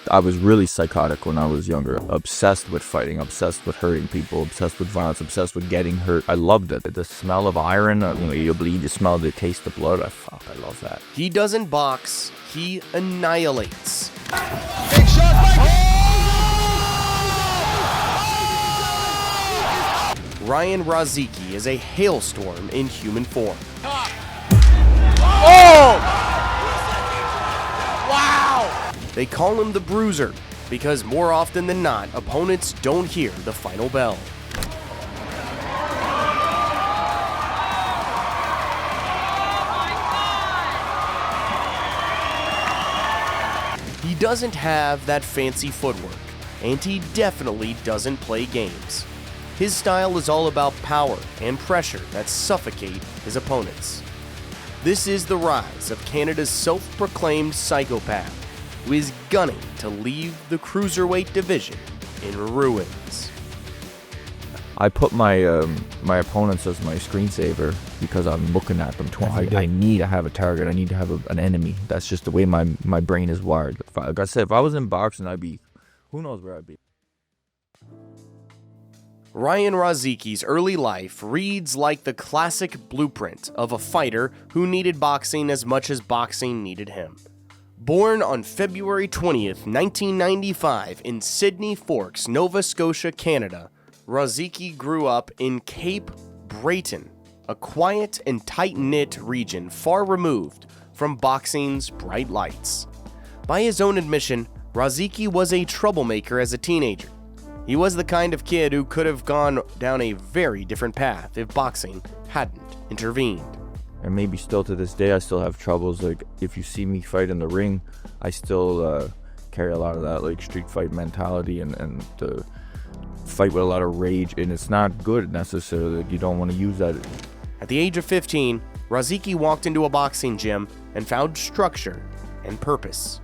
I was really psychotic when I was younger. Obsessed with fighting, obsessed with hurting people, obsessed with violence, obsessed with getting hurt. I loved it. The smell of iron, you bleed, you smell the taste of blood. I love that. He doesn't box, he annihilates. Big shot by Ryan Rozicki is a hailstorm in human form. Oh! Wow! They call him the Bruiser because more often than not, opponents don't hear the final bell. He doesn't have that fancy footwork, and he definitely doesn't play games. His style is all about power and pressure that suffocate his opponents. This is the rise of Canada's self-proclaimed psychopath, who is gunning to leave the cruiserweight division in ruins. I put my my opponents as my screensaver because I'm looking at them. I need to have a target. I need to have an enemy. That's just the way my brain is wired. Like I said, if I was in boxing, who knows where I'd be. Ryan Rozicki's early life reads like the classic blueprint of a fighter who needed boxing as much as boxing needed him. Born on February 20th, 1995 in Sydney Forks, Nova Scotia, Canada, Rozicki grew up in Cape Breton, a quiet and tight-knit region far removed from boxing's bright lights. By his own admission, Rozicki was a troublemaker as a teenager. He was the kind of kid who could have gone down a very different path if boxing hadn't intervened. And maybe still to this day, I still have troubles. Like, if you see me fight in the ring, I still carry a lot of that, like, street fight mentality and the fight with a lot of rage. And it's not good, necessarily. You don't want to use that. At the age of 15, Rozicki walked into a boxing gym and found structure and purpose.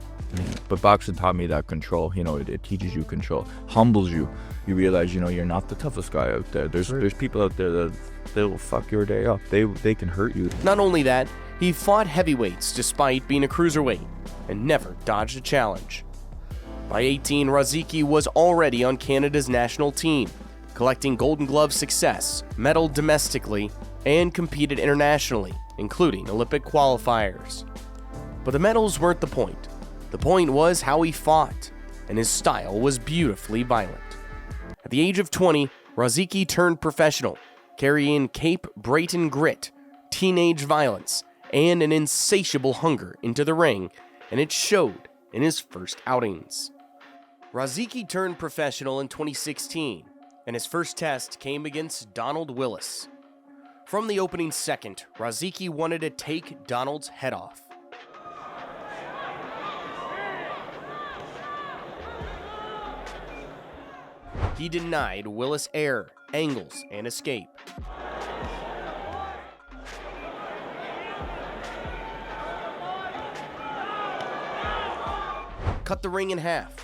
But boxing taught me that control. It teaches you control, humbles you. You realize, you're not the toughest guy out there. There's people out there that they'll fuck your day up. They can hurt you. Not only that, he fought heavyweights despite being a cruiserweight and never dodged a challenge. By 18, Rozicki was already on Canada's national team, collecting Golden Glove success, medaled domestically, and competed internationally, including Olympic qualifiers. But the medals weren't the point. The point was how he fought, and his style was beautifully violent. At the age of 20, Rozicki turned professional, carrying Cape Breton grit, teenage violence, and an insatiable hunger into the ring, and it showed in his first outings. Rozicki turned professional in 2016, and his first test came against Donald Willis. From the opening second, Rozicki wanted to take Donald's head off. He denied Willis air, angles, and escape. Cut the ring in half.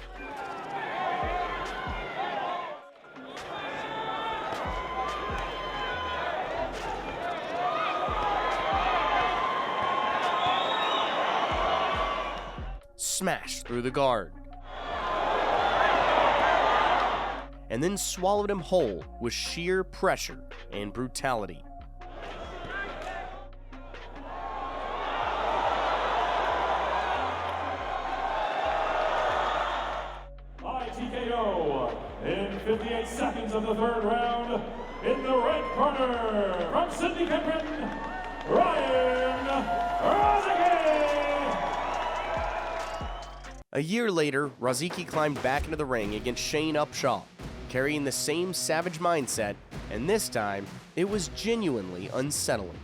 Smashed through the guard. And then swallowed him whole with sheer pressure and brutality. By TKO in 58 seconds of the third round, in the red corner, from Sydney, Interim, Ryan Rozicki! A year later, Rozicki climbed back into the ring against Shane Upshaw, carrying the same savage mindset, and this time, it was genuinely unsettling.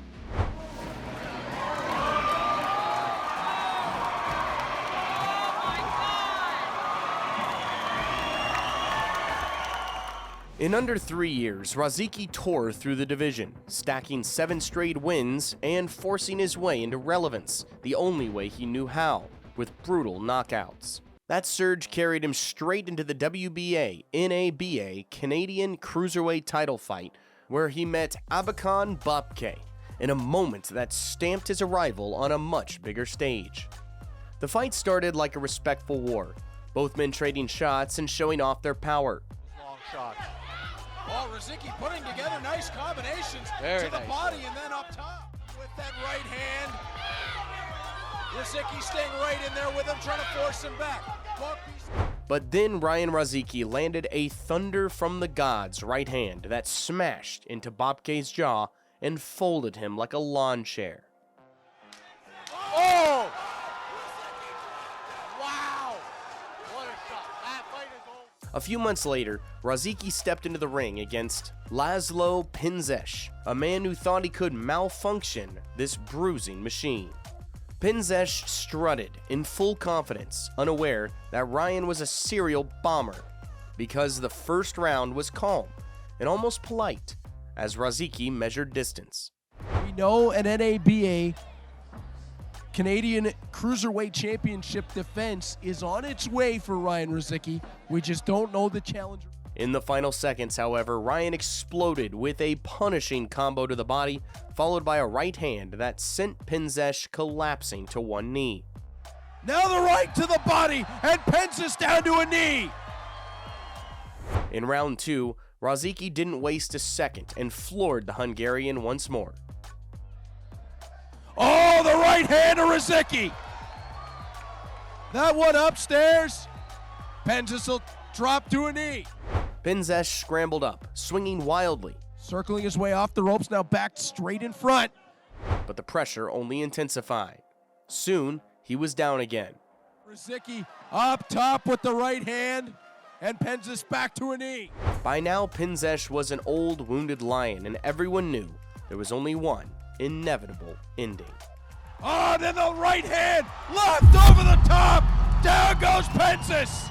In under 3 years, Rozicki tore through the division, stacking 7 straight wins and forcing his way into relevance, the only way he knew how, with brutal knockouts. That surge carried him straight into the WBA, NABA Canadian Cruiserweight title fight, where he met Abakan Bapke in a moment that stamped his arrival on a much bigger stage. The fight started like a respectful war, both men trading shots and showing off their power. Long shots. Oh, Rozicki putting together nice combinations Very to the nice. body and then up top with that right hand. Rozicki staying right in there with him, trying to force him back. But then Ryan Rozicki landed a thunder from the gods right hand that smashed into Bobke's jaw and folded him like a lawn chair. Oh! Wow! What a shot. That fight is over. A few months later, Rozicki stepped into the ring against Laszlo Pinzes, a man who thought he could malfunction this bruising machine. Pinzes strutted in full confidence, unaware that Ryan was a serial bomber, because the first round was calm and almost polite as Rozicki measured distance. We know an NABA Canadian Cruiserweight Championship defense is on its way for Ryan Rozicki. We just don't know the challenger. In the final seconds, however, Ryan exploded with a punishing combo to the body, followed by a right hand that sent Pinzes collapsing to one knee. Now the right to the body, and Pinzes down to a knee. In round two, Rozicki didn't waste a second and floored the Hungarian once more. Oh, the right hand of Rozicki. That one upstairs. Pinzes will drop to a knee. Pinzes scrambled up, swinging wildly, Circling his way off the ropes, now back straight in front. but the pressure only intensified. Soon, he was down again. Rozicki up top with the right hand, and Pinzes back to a knee. By now, Pinzes was an old, wounded lion, and everyone knew there was only one inevitable ending. Oh, then the right hand, left over the top. Down goes Pinzes.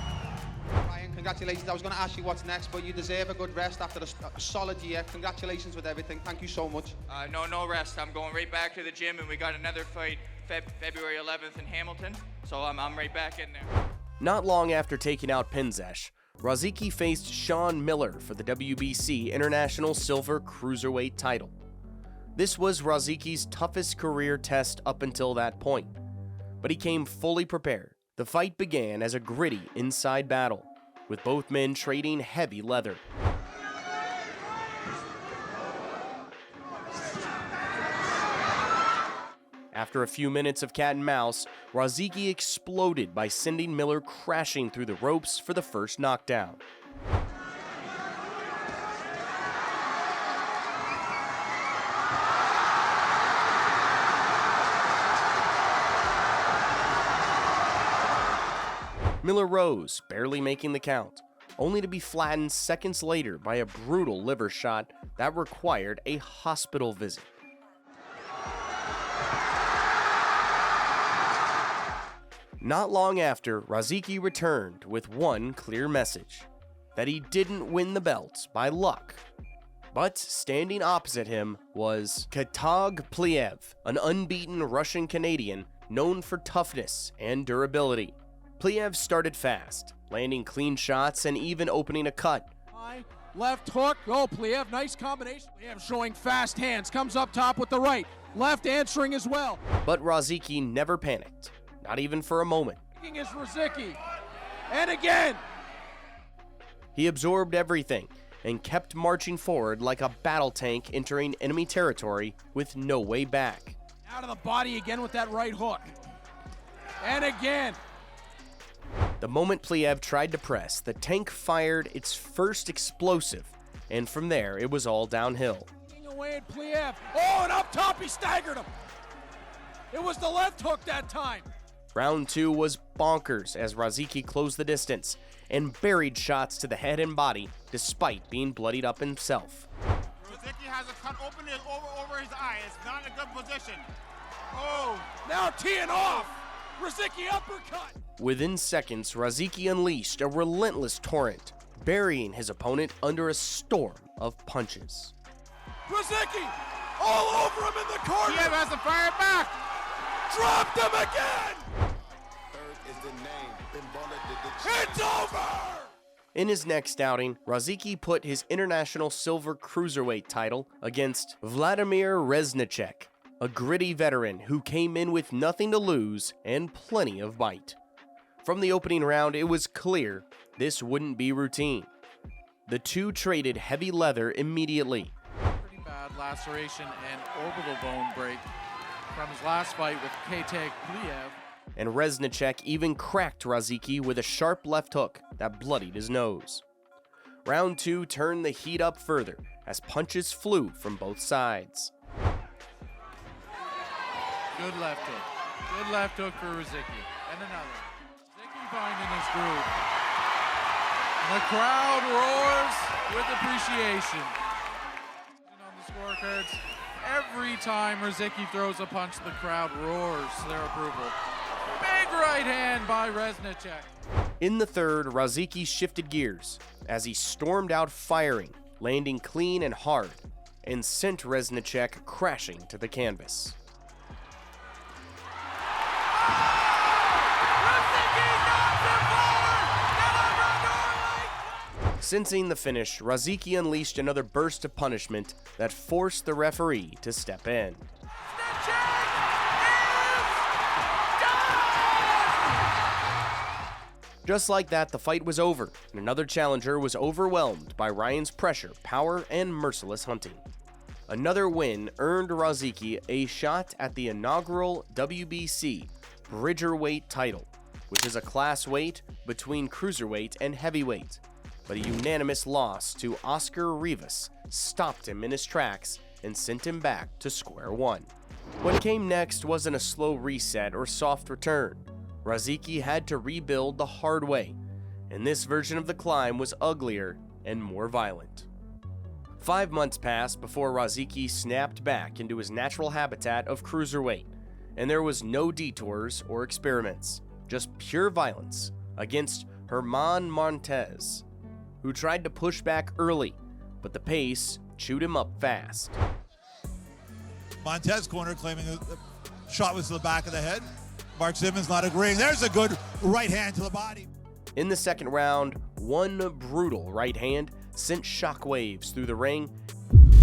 Ryan, congratulations. I was going to ask you what's next, but you deserve a good rest after a solid year. Congratulations with everything. Thank you so much. No rest. I'm going right back to the gym, and we got another fight February 11th in Hamilton, so I'm right back in there. Not long after taking out Pinzes, Rozicki faced Sean Miller for the WBC International Silver Cruiserweight title. This was Rozicki's toughest career test up until that point, but he came fully prepared. The fight began as a gritty inside battle, with both men trading heavy leather. After a few minutes of cat and mouse, Rozicki exploded by sending Miller crashing through the ropes for the first knockdown. Miller rose, barely making the count, only to be flattened seconds later by a brutal liver shot that required a hospital visit. Not long after, Rozicki returned with one clear message: that he didn't win the belt by luck. But standing opposite him was Katag Pliev, an unbeaten Russian-Canadian known for toughness and durability. Pliev started fast, landing clean shots and even opening a cut. High, left hook. Oh, Pliev, nice combination. Pliev showing fast hands. Comes up top with the right. Left answering as well. But Rozicki never panicked, not even for a moment. Is Rozicki. And again. He absorbed everything and kept marching forward like a battle tank entering enemy territory with no way back. Out of the body again with that right hook. And again. The moment Pliev tried to press, the tank fired its first explosive, and from there it was all downhill. Away at Pliev. Oh, and up top he staggered him. It was the left hook that time. Round two was bonkers as Rozicki closed the distance and buried shots to the head and body despite being bloodied up himself. Rozicki has a cut open over his eye. It's not in a good position. Oh, now teeing off. Rozicki uppercut. Within seconds, Rozicki unleashed a relentless torrent, burying his opponent under a storm of punches. Rozicki all over him in the corner. Pliev has to fire back. Dropped him again. It's over. In his next outing, Rozicki put his international silver cruiserweight title against Vladimir Reznicek, a gritty veteran who came in with nothing to lose and plenty of bite. From the opening round, it was clear this wouldn't be routine. The two traded heavy leather immediately. Pretty bad laceration and orbital bone break from his last fight with Ketek Pliev. And Reznicek even cracked Rozicki with a sharp left hook that bloodied his nose. Round 2 turned the heat up further as punches flew from both sides. Good left hook. Good left hook for Rozicki. And another. Rozicki finding his groove. And the crowd roars with appreciation. On the scorecards, every time Rozicki throws a punch, the crowd roars their approval. Big right hand by Reznicek. In the third, Rozicki shifted gears as he stormed out firing, landing clean and hard, and sent Reznicek crashing to the canvas. Sensing the finish, Rozicki unleashed another burst of punishment that forced the referee to step in. Just like that, the fight was over, and another challenger was overwhelmed by Ryan's pressure, power, and merciless hunting. Another win earned Rozicki a shot at the inaugural WBC Bridgerweight title, which is a class weight between cruiserweight and heavyweight. But a unanimous loss to Oscar Rivas stopped him in his tracks and sent him back to square one. What came next wasn't a slow reset or soft return. Rozicki had to rebuild the hard way, and this version of the climb was uglier and more violent. 5 months passed before Rozicki snapped back into his natural habitat of cruiserweight, and there was no detours or experiments, just pure violence against Herman Montez, who tried to push back early, but the pace chewed him up fast. Montez corner claiming the shot was to the back of the head. Mark Simmons not agreeing. There's a good right hand to the body. In the second round, one brutal right hand sent shockwaves through the ring.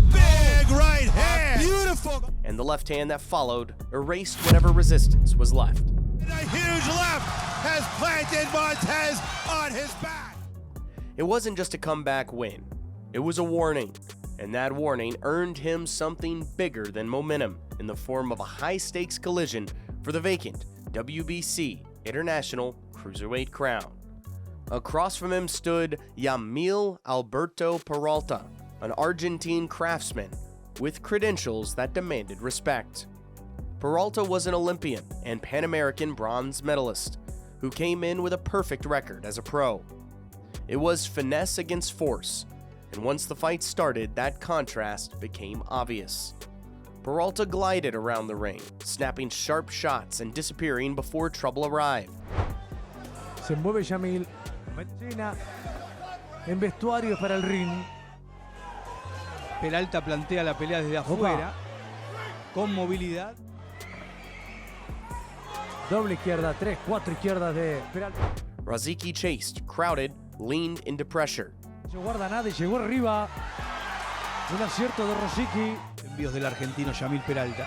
Big right hand! Beautiful! And the left hand that followed erased whatever resistance was left. And a huge left has planted Montez on his back. It wasn't just a comeback win. It was a warning. And that warning earned him something bigger than momentum in the form of a high-stakes collision for the vacant WBC International Cruiserweight crown. Across from him stood Yamil Alberto Peralta, an Argentine craftsman with credentials that demanded respect. Peralta was an Olympian and Pan American bronze medalist who came in with a perfect record as a pro. It was finesse against force, and once the fight started, that contrast became obvious. Peralta glided around the ring, snapping sharp shots and disappearing before trouble arrived. Se mueve Yamil, Medina en vestuario para el ring. Peralta plantea la pelea desde afuera, con movilidad. Doble izquierda, 3, 4 izquierdas de Peralta. Rozicki chased, crowded, leaned into pressure. No guarda nada y llegó arriba. Un acierto de Rozicki. Envíos del argentino Yamil Peralta.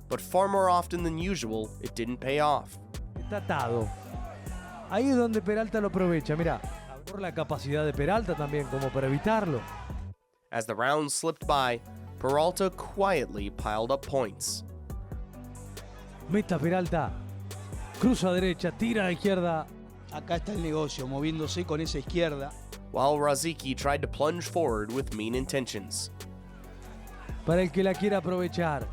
But far more often than usual, it didn't pay off. Está atado. Ahí es donde Peralta lo aprovecha. Mirá, por la capacidad de Peralta también como para evitarlo. As the rounds slipped by, Peralta quietly piled up points. Meta Peralta. Cruza derecha, tira a la izquierda. Acá está el negocio, moviéndose con esa izquierda. While Rozicki tried to plunge forward with mean intentions. Para el que la quiera aprovechar.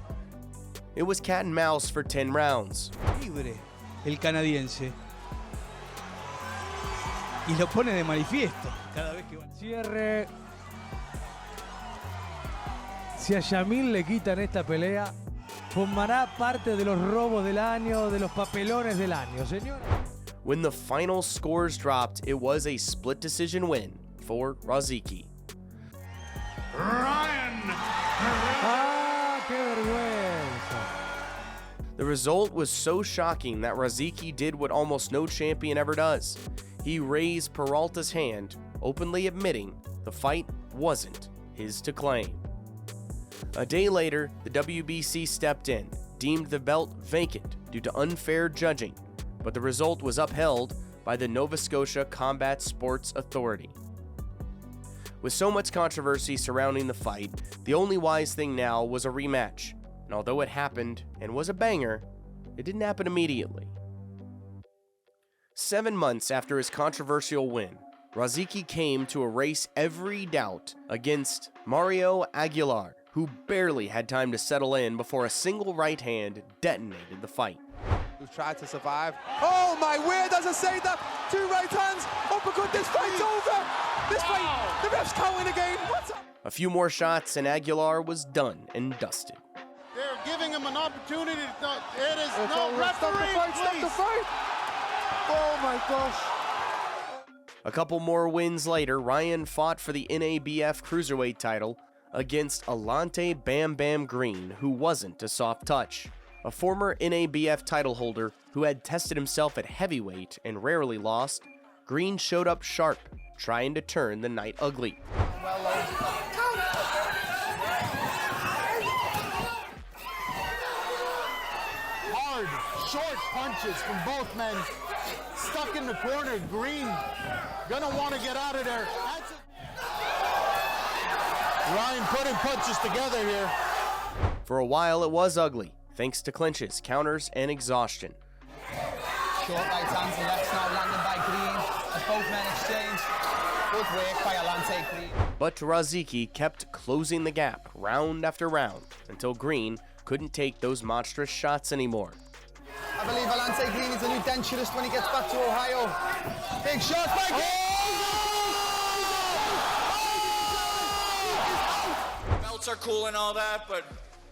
It was cat and mouse for 10 rounds. Libre, el canadiense. Y lo pone de manifiesto cada vez que va. Cierre. Si a Yamil le quitan esta pelea, formará parte de los robos del año, de los papelones del año, señor. When the final scores dropped, it was a split decision win for Rozicki. Ryan! ¡Ah, qué vergüenza! The result was so shocking that Rozicki did what almost no champion ever does. He raised Peralta's hand, openly admitting the fight wasn't his to claim. A day later, the WBC stepped in, deemed the belt vacant due to unfair judging, but the result was upheld by the Nova Scotia Combat Sports Authority. With so much controversy surrounding the fight, the only wise thing now was a rematch, and although it happened and was a banger, it didn't happen immediately. 7 months after his controversial win, Rozicki came to erase every doubt against Mario Aguilar, who barely had time to settle in before a single right hand detonated the fight. Who's tried to survive. Oh my word, as I say that, 2 right hands, uppercut, this fight's over! This fight, the ref's counting again, what's up? A few more shots and Aguilar was done and dusted. They're giving him an opportunity. It is It's no over. referee, Stop the fight, stop the fight! Oh my gosh. A couple more wins later, Ryan fought for the NABF Cruiserweight title against Alante Bam Bam Green, who wasn't a soft touch. A former NABF title holder who had tested himself at heavyweight and rarely lost, Green showed up sharp, trying to turn the night ugly. Hard, short punches from both men. Stuck in the corner, Green gonna want to get out of there. Ryan putting punches together here. For a while it was ugly, thanks to clinches, counters, and exhaustion. Short right hands and lefts now landed by Green. As both men exchange. Good work by Alante Green. But Rozicki kept closing the gap round after round until Green couldn't take those monstrous shots anymore. I believe Alante Green is a new denturist when he gets back to Ohio. Big shot by Green! Belts are cool and all that, but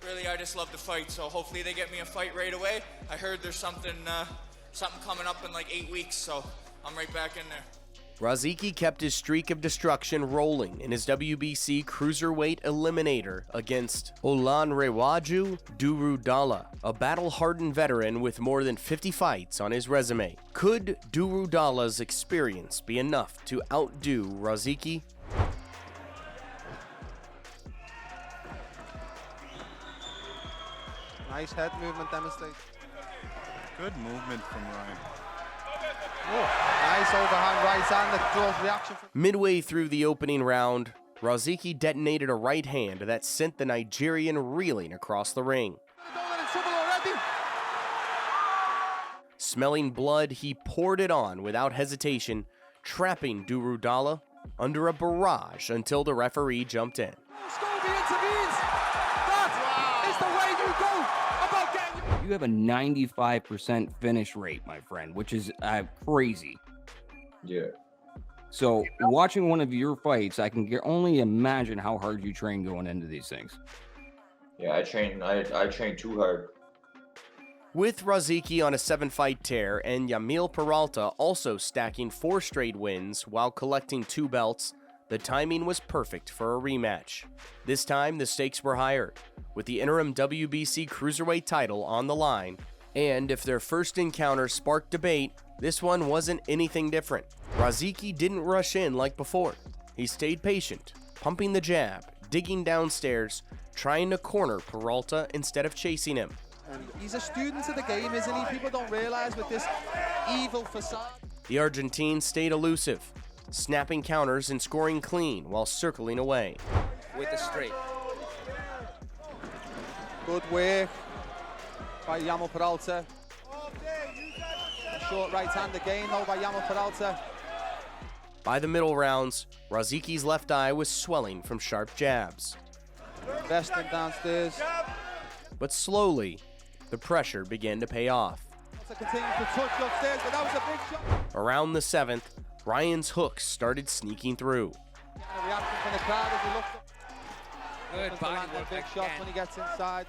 really I just love to fight, so hopefully they get me a fight right away. I heard there's something coming up in like 8 weeks, so I'm right back in there. Rozicki kept his streak of destruction rolling in his WBC Cruiserweight Eliminator against Olanrewaju Durudala, a battle-hardened veteran with more than 50 fights on his resume. Could Durudala's experience be enough to outdo Rozicki? Nice head movement demonstrated. Good movement from Ryan. Nice overhand right hand that draws reaction from... Midway through the opening round, Rozicki detonated a right hand that sent the Nigerian reeling across the ring. Smelling blood, he poured it on without hesitation, trapping Durudala under a barrage until the referee jumped in. You have a 95% finish rate, my friend, which is crazy. Yeah. So watching one of your fights, I can only imagine how hard you train going into these things. Yeah, I train too hard. With Rozicki on a 7-fight tear and Yamil Peralta also stacking 4 straight wins while collecting 2 belts, the timing was perfect for a rematch. This time, the stakes were higher, with the interim WBC Cruiserweight title on the line, and if their first encounter sparked debate, this one wasn't anything different. Rozicki didn't rush in like before. He stayed patient, pumping the jab, digging downstairs, trying to corner Peralta instead of chasing him. And he's a student of the game, isn't he? People don't realize with this evil facade. The Argentine stayed elusive, snapping counters and scoring clean while circling away. With the straight. Good work by Yamil Peralta. A short right hand again though by Yamil Peralta. By the middle rounds, Rozicki's left eye was swelling from sharp jabs. Vesting downstairs. But slowly, the pressure began to pay off. Continues to touch upstairs, but that was a big shot. Around the 7th, Ryan's hooks started sneaking through. A reaction from the crowd as he looks up. Good body work. Big shot when he gets inside.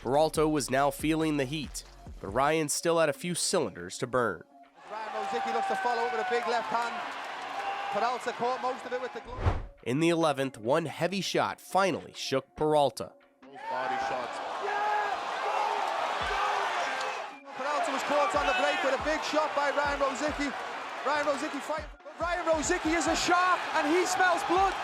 Peralta was now feeling the heat, but Ryan still had a few cylinders to burn. Ryan Rozicki looks to follow with a big left hand. Peralta caught most of it with the glove. In the 11th, one heavy shot finally shook Peralta. Those body shots. Peralta was caught on the break with a big shot by Ryan Rozicki. Ryan Rozicki fighting. Ryan Rozicki is a shark and he smells blood.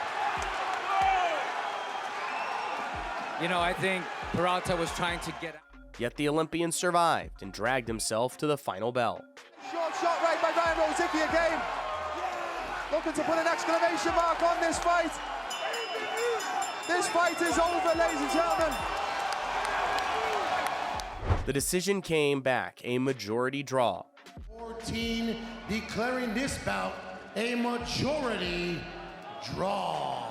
You know, I think Peralta was trying to get out. Yet the Olympian survived and dragged himself to the final bell. Short shot right by Ryan Rozicki again. Looking to put an exclamation mark on this fight. This fight is over, ladies and gentlemen. The decision came back a majority draw. 14 declaring this bout a majority draw.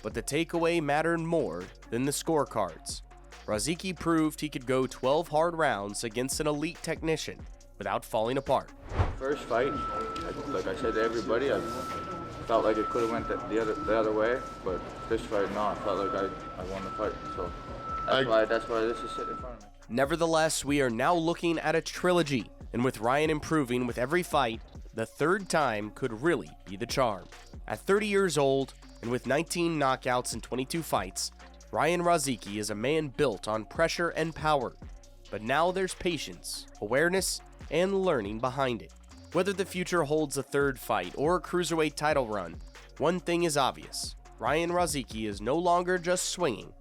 But the takeaway mattered more than the scorecards. Rozicki proved he could go 12 hard rounds against an elite technician without falling apart. First fight, like I said to everybody, I felt like it could have went the other way, but this fight, no, I felt like I won the fight. So that's why this is sitting in front of me. Nevertheless, we are now looking at a trilogy, and with Ryan improving with every fight, the third time could really be the charm. At 30 years old, and with 19 knockouts in 22 fights, Ryan Rozicki is a man built on pressure and power. But now there's patience, awareness, and learning behind it. Whether the future holds a third fight or a cruiserweight title run, one thing is obvious. Ryan Rozicki is no longer just swinging.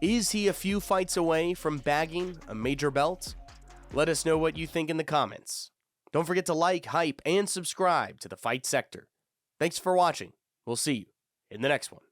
Is he a few fights away from bagging a major belt? Let us know what you think in the comments. Don't forget to like, hype, and subscribe to the Fight Sector. Thanks for watching. We'll see you in the next one.